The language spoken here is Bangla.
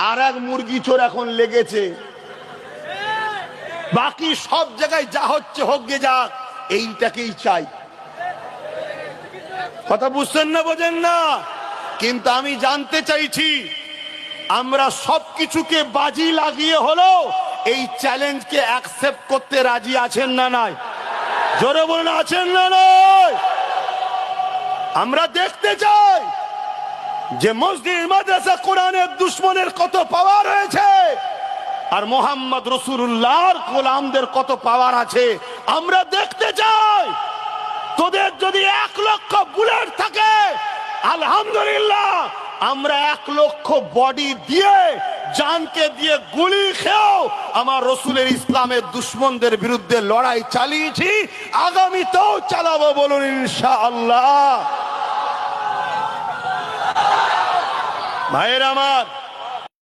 আর এক মুরগি চোর এখন লেগেছে। বাকি সব জায়গায় যা হচ্ছে হোক গে যাক, এইটাকেই চাই। কথা বুঝছেন না, বোঝেন না? কিন্তু আমি জানতে চাইছি, আমরা সবকিছুকে বাজি লাগিয়ে হলো এই চ্যালেঞ্জকে অ্যাকসেপ্ট করতে রাজি আছেন না নাই? জোরে বলুন, আছেন না নাই? আমরা দেখতে চাই যে মসজিদ মাদ্রাসা কোরআনের দুশ্মনের কত পাওয়ার হয়েছে, আর মোহাম্মদ রাসূলুল্লাহর গোলামদের কত পাওয়ার আছে আমরা দেখতে চাই। তোদের যদি 1 লক্ষ বুলেট থাকে, আলহামদুলিল্লাহ, আমরা 1 লক্ষ বডি দিয়ে, জানকে দিয়ে গুলি খেয়েও আমার রসুলের ইসলামের দুশ্মনদের বিরুদ্ধে লড়াই চালিয়েছি, আগামীতেও চালাবো। বলুন ইনশাআল্লাহ। ভাইয়ের আমার,